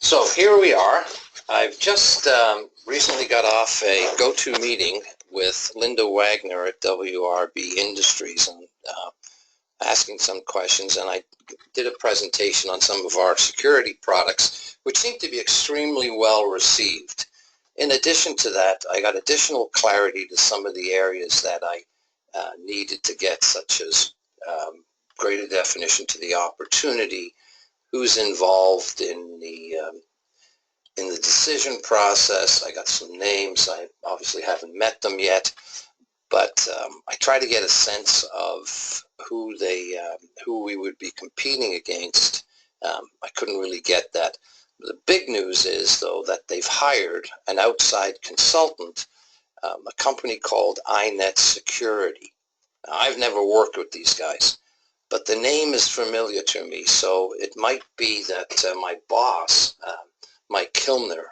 So here we are. I've just recently got off a go-to meeting with Linda Wagner at WRB Industries and asking some questions, and I did a presentation on some of our security products, which seem to be extremely well received. In addition to that, I got additional clarity to some of the areas that I needed to get, such as greater definition to the opportunity, who's involved in the decision process. I got some names. I obviously haven't met them yet, but I try to get a sense of who we would be competing against. I couldn't really get that. The big news is, though, that they've hired an outside consultant, a company called iNet Security. Now, I've never worked with these guys, but the name is familiar to me, so it might be that my boss, Mike Kilner,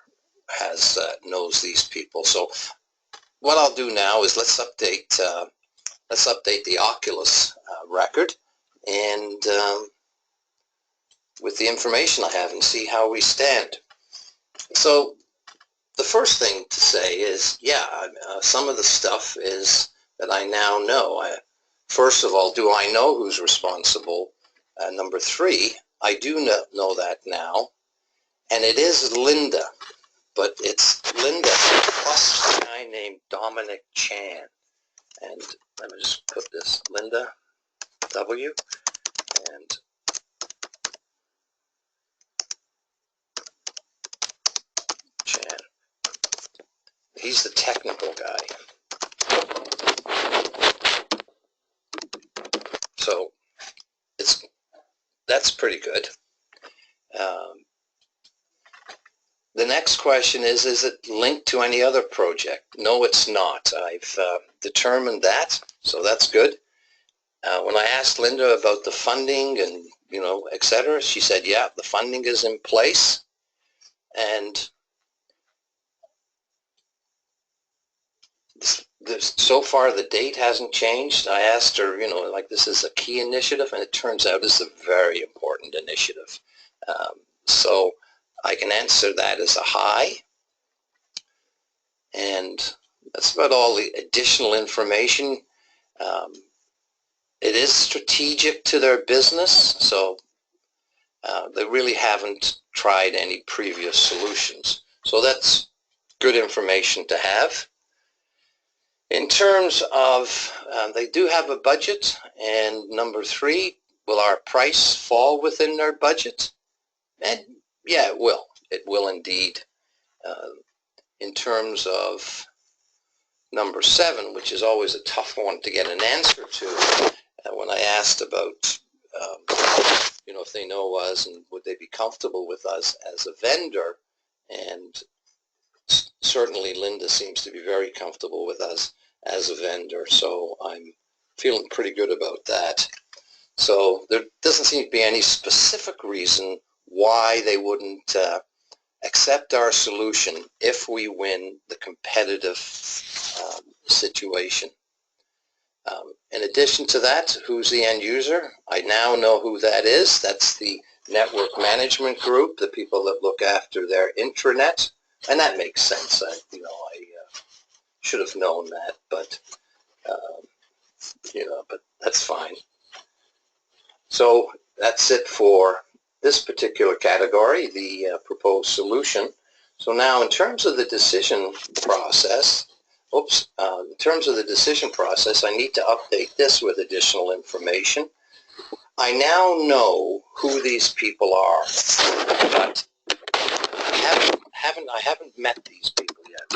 knows these people. So what I'll do now is let's update the Oculus record and with the information I have, and see how we stand. So the first thing to say is, some of the stuff is that I now know. First of all, do I know who's responsible? Number three, I do know that now, and it is Linda, but it's Linda plus a guy named Dominic Chan. And let me just put this, Linda W. and Chan. He's the technical guy. So that's pretty good. The next question is it linked to any other project? No, it's not. I've determined that, so that's good. When I asked Linda about the funding and, etc., she said, yeah, the funding is in place. And so far the date hasn't changed. I asked her, this is a key initiative, and it turns out it's a very important initiative. So I can answer that as a high. And that's about all the additional information. It is strategic to their business, so they really haven't tried any previous solutions. So that's good information to have. In terms of, they do have a budget, and number three, will our price fall within their budget? And yeah, it will. It will indeed. In terms of number seven, which is always a tough one to get an answer to, when I asked about, if they know us and would they be comfortable with us as a vendor, and certainly Linda seems to be very comfortable with us as a vendor, so I'm feeling pretty good about that. So there doesn't seem to be any specific reason why they wouldn't accept our solution if we win the competitive situation. In addition to that, who's the end user? I now know who that is. That's the network management group, the people that look after their intranet, and that makes sense. I should have known that, but but that's fine. So that's it for this particular category, the proposed solution. So now in terms of the decision process, in terms of the decision process, I need to update this with additional information. I now know who these people are, but I haven't met these people yet.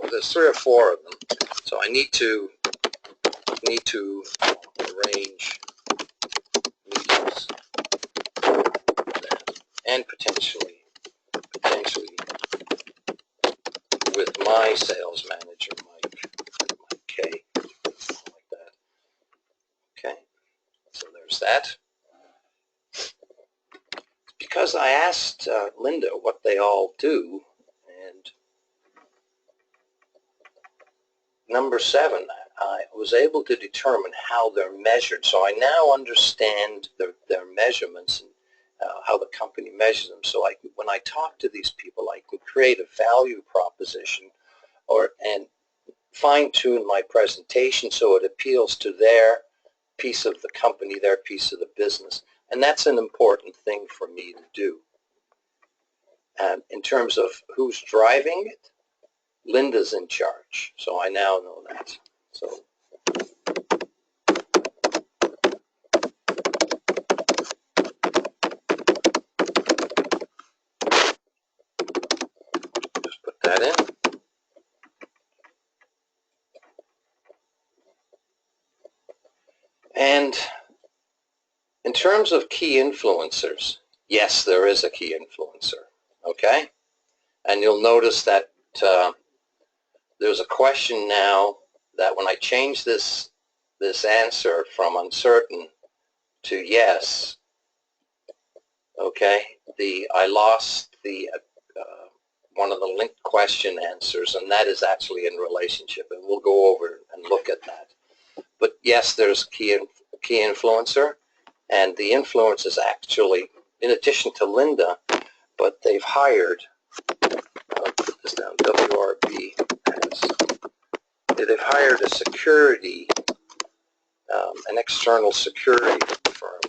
There's three or four of them, so I need to arrange meetings and potentially with my sales manager, Mike K, like that. Okay, so there's that. Because I asked Linda what they all do, and number seven, I was able to determine how they're measured. So I now understand their measurements and how the company measures them. So when I talk to these people, I can create a value proposition and fine-tune my presentation so it appeals to their piece of the company, their piece of the business. And that's an important thing for me to do. And in terms of who's driving it, Linda's in charge. So I now know that. So just put that in. And in terms of key influencers, yes, there is a key influencer, okay? And you'll notice that there's a question now that when I change this answer from uncertain to yes, okay, I lost the one of the linked question answers, and that is actually in relationship, and we'll go over and look at that. But yes, there's key influencer, and the influence is actually, in addition to Linda, but they've hired, I'll put this down, WRB, they've hired a security, an external security firm.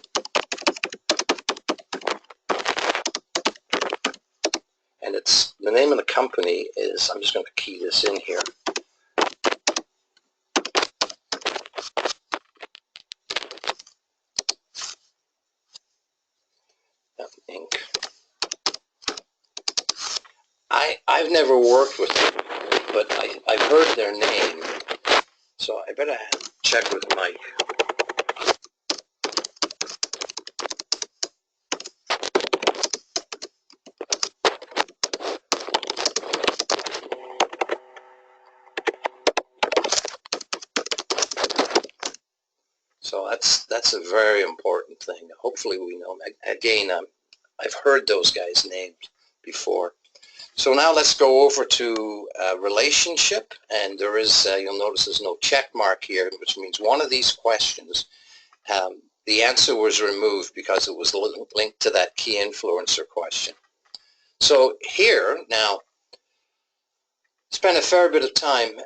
And it's, the name of the company is, I'm just going to key this in here. Inc. I've never worked with them, but I've heard their name, so I better check with Mike. So that's a very important thing. Hopefully we know. Again, I've heard those guys' names before. So now let's go over to relationship, and there is, you'll notice there's no check mark here, which means one of these questions, the answer was removed because it was linked to that key influencer question. So here, now, spent a fair bit of time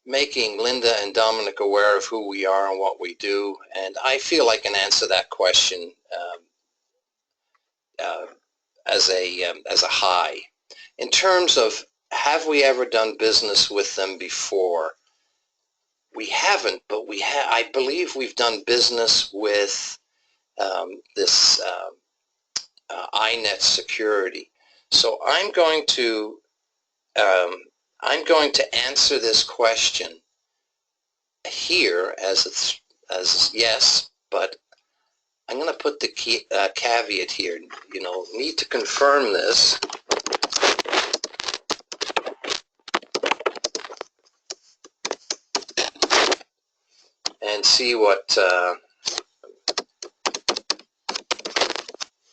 making Linda and Dominic aware of who we are and what we do, and I feel I can answer that question as a high. In terms of have we ever done business with them before, we haven't, but I believe we've done business with this iNet Security. So I'm going to answer this question here as yes, but I'm going to put the caveat here. You know, need to confirm this. And see what.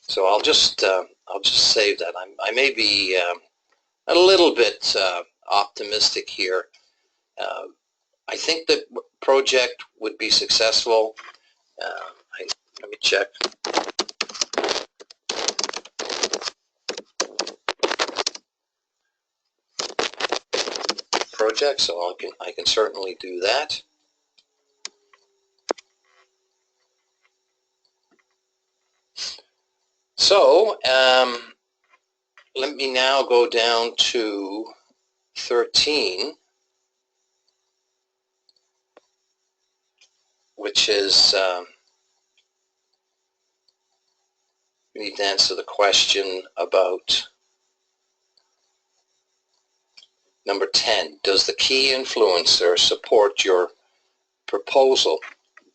So I'll just save that. I may be a little bit optimistic here. I think the project would be successful. Let me check. Project, so I can certainly do that. So let me now go down to 13, which is we need to answer the question about number 10. Does the key influencer support your proposal?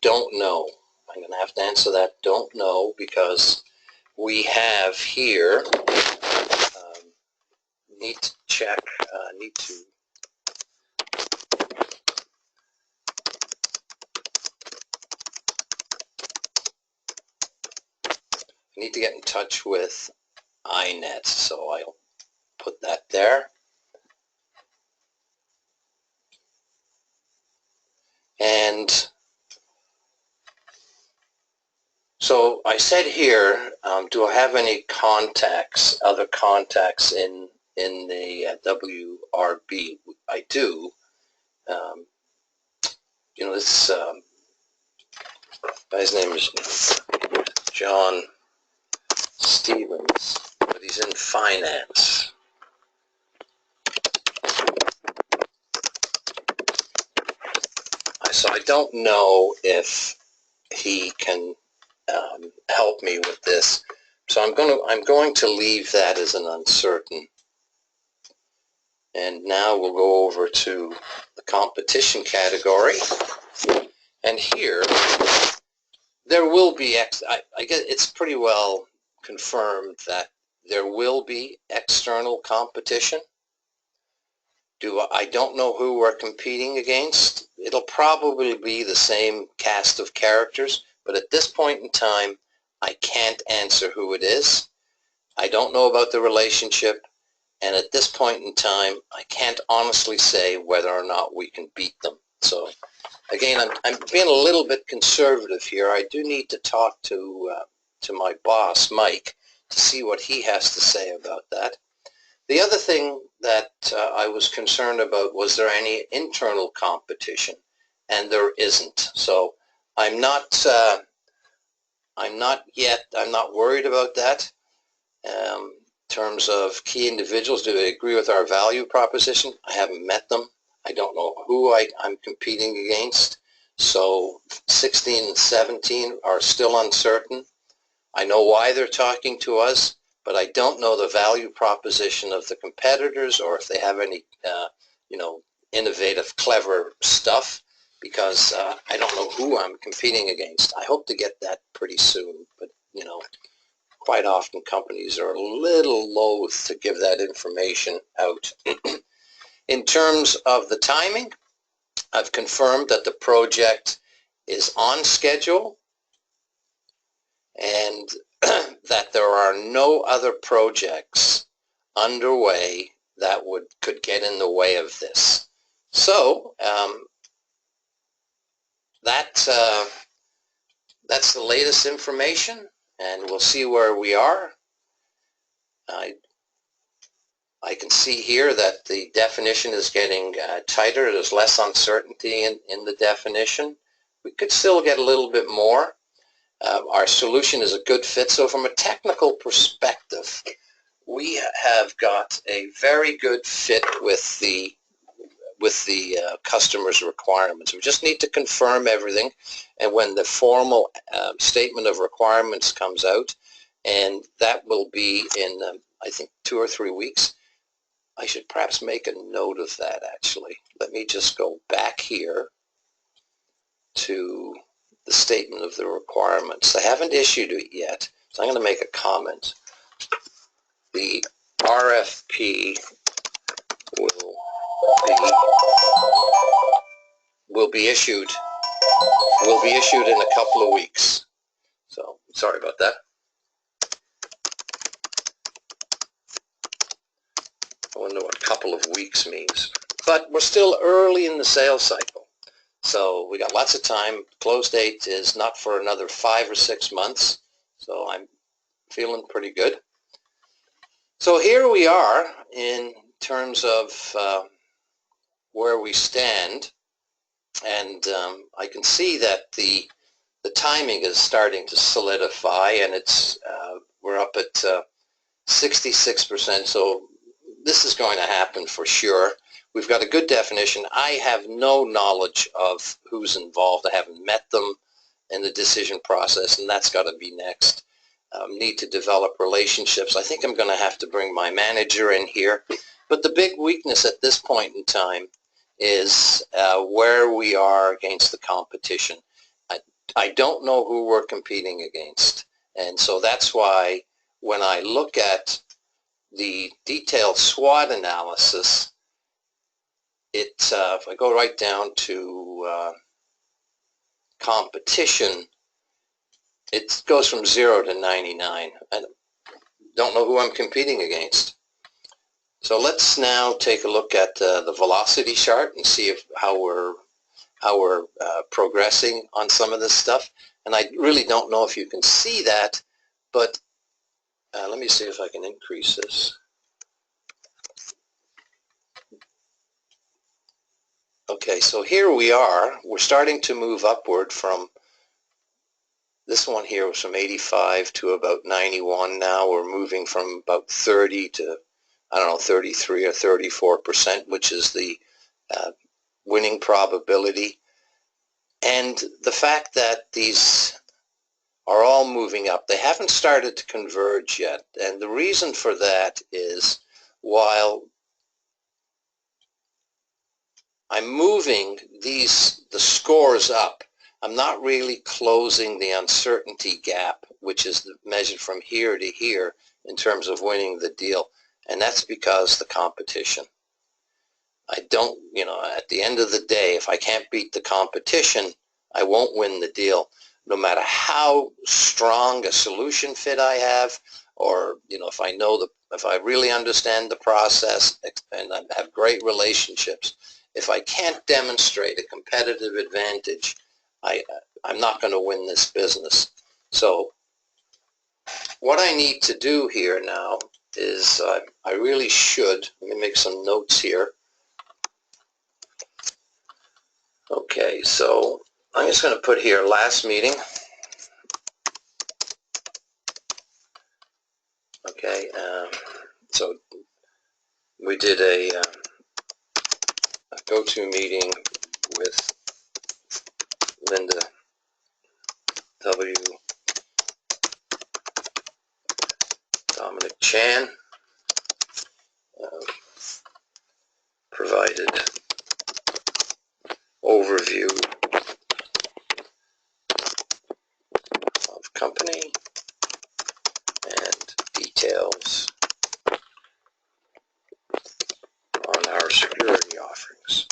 Don't know. I'm going to have to answer that don't know, because we have here, need to check, need to get in touch with iNet, so I'll put that there. And so I said here, do I have any contacts, other contacts in the WRB? I do. You know, this guy's name is John Stevens, but he's in finance. So I don't know if he can help me with this. So I'm going to leave that as an uncertain. And now we'll go over to the competition category. And here, there will be, I guess it's pretty well confirmed that there will be external competition. I don't know who we're competing against. It'll probably be the same cast of characters, but at this point in time, I can't answer who it is. I don't know about the relationship, and at this point in time, I can't honestly say whether or not we can beat them. So again, I'm being a little bit conservative here. I do need to talk to my boss, Mike, to see what he has to say about that. The other thing that I was concerned about, was there any internal competition? And there isn't. So I'm not worried about that. In terms of key individuals, do they agree with our value proposition? I haven't met them. I don't know who I'm competing against. So 16 and 17 are still uncertain. I know why they're talking to us, but I don't know the value proposition of the competitors, or if they have any, innovative, clever stuff, because I don't know who I'm competing against. I hope to get that pretty soon, but, quite often companies are a little loath to give that information out. In terms of the timing, I've confirmed that the project is on schedule, and that there are no other projects underway that could get in the way of this. So that's the latest information, and we'll see where we are. I can see here that the definition is getting tighter. There's less uncertainty in the definition. We could still get a little bit more. Our solution is a good fit. So from a technical perspective, we have got a very good fit with the customer's requirements. We just need to confirm everything, and when the formal statement of requirements comes out, and that will be in I think 2 or 3 weeks. I should perhaps make a note of that, actually. Let me just go back here to the statement of the requirements. They haven't issued it yet, so I'm going to make a comment. The RFP will be issued in a couple of weeks. So sorry about that. I wonder what a couple of weeks means. But we're still early in the sales cycle, so we got lots of time. Close date is not for another 5 or 6 months, so I'm feeling pretty good. So here we are in terms of where we stand, and I can see that the timing is starting to solidify, and we're up at 66%, so this is going to happen for sure. We've got a good definition. I have no knowledge of who's involved. I haven't met them in the decision process, and that's got to be next. Need to develop relationships. I think I'm going to have to bring my manager in here. But the big weakness at this point in time is where we are against the competition. I don't know who we're competing against, and so that's why when I look at the detailed SWOT analysis, if I go right down to competition, it goes from 0 to 99. I don't know who I'm competing against. So let's now take a look at the velocity chart and see how how we're progressing on some of this stuff. And I really don't know if you can see that, but let me see if I can increase this. Okay, so here we are. We're starting to move upward from, this one here was from 85 to about 91 now. We're moving from about 30 to, I don't know, 33 or 34%, which is the winning probability. And the fact that these are all moving up, they haven't started to converge yet. And the reason for that is, while I'm moving the scores up, I'm not really closing the uncertainty gap, which is measured from here to here in terms of winning the deal. And that's because the competition. I don't, at the end of the day, if I can't beat the competition, I won't win the deal, no matter how strong a solution fit I have, or, if I really understand the process and I have great relationships. If I can't demonstrate a competitive advantage, I'm not going to win this business. So what I need to do here now is I really should, let me make some notes here. Okay, so I'm just going to put here last meeting. Okay, so we did a go-to meeting with Linda W. Dominic Chan, provided overview of company and details on our security offerings.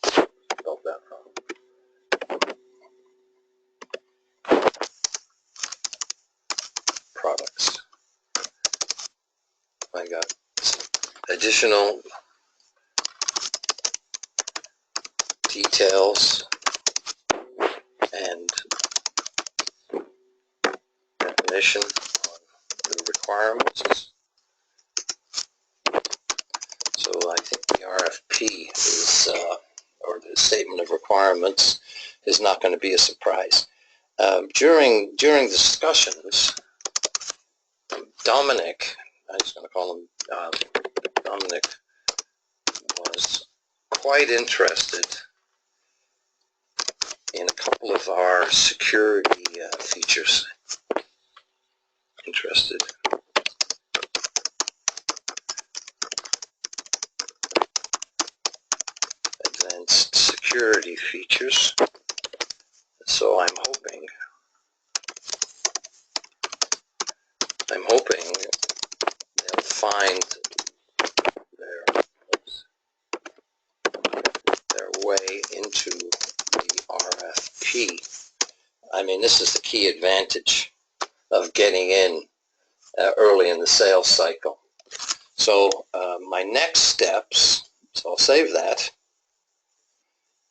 Spelled that wrong. Products. I got additional details and definition on the requirements. So I think the RFP is, or the statement of requirements, is not going to be a surprise. During discussions, Dominic, I'm just going to call him Dominic, was quite interested in a couple of our security features. Interested. Advanced security features. So I'm hoping they'll find their way into the RFP. I mean, this is the key advantage of getting in early in the sales cycle. So my next steps, so I'll save that,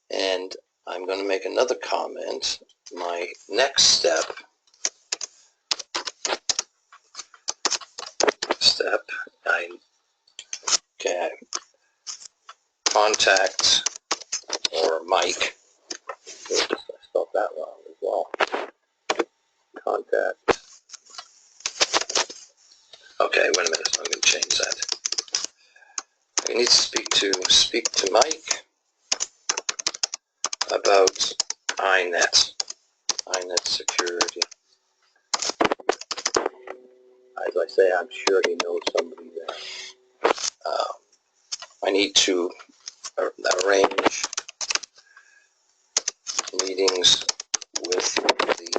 and I'm going to make another comment. My next step, I contact, or Mike, oops, I spelled that wrong as well, contact, okay, wait a minute, I'm going to change that. I need to speak to Mike about INET security. As I say, I'm sure he knows somebody there. I need to arrange meetings with the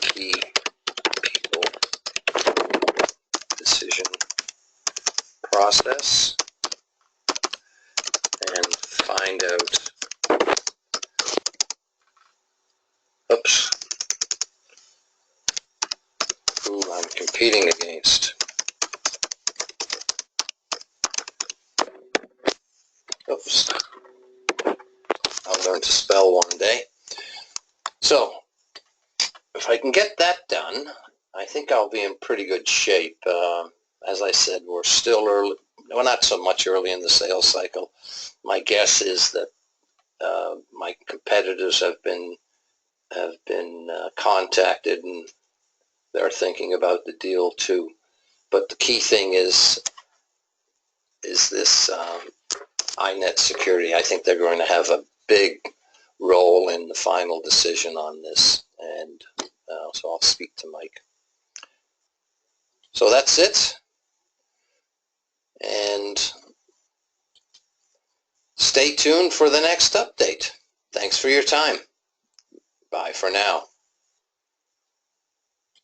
key people, decision process, and find out, who I'm competing against. learn to spell one day. So if I can get that done, I think I'll be in pretty good shape. As I said, we're still early, well, not so much early in the sales cycle. My guess is that my competitors have been contacted, and they're thinking about the deal too. But the key thing is this iNet security. I think they're going to have a big role in the final decision on this, and so I'll speak to Mike. So that's it, and stay tuned for the next update. Thanks for your time. Bye for now.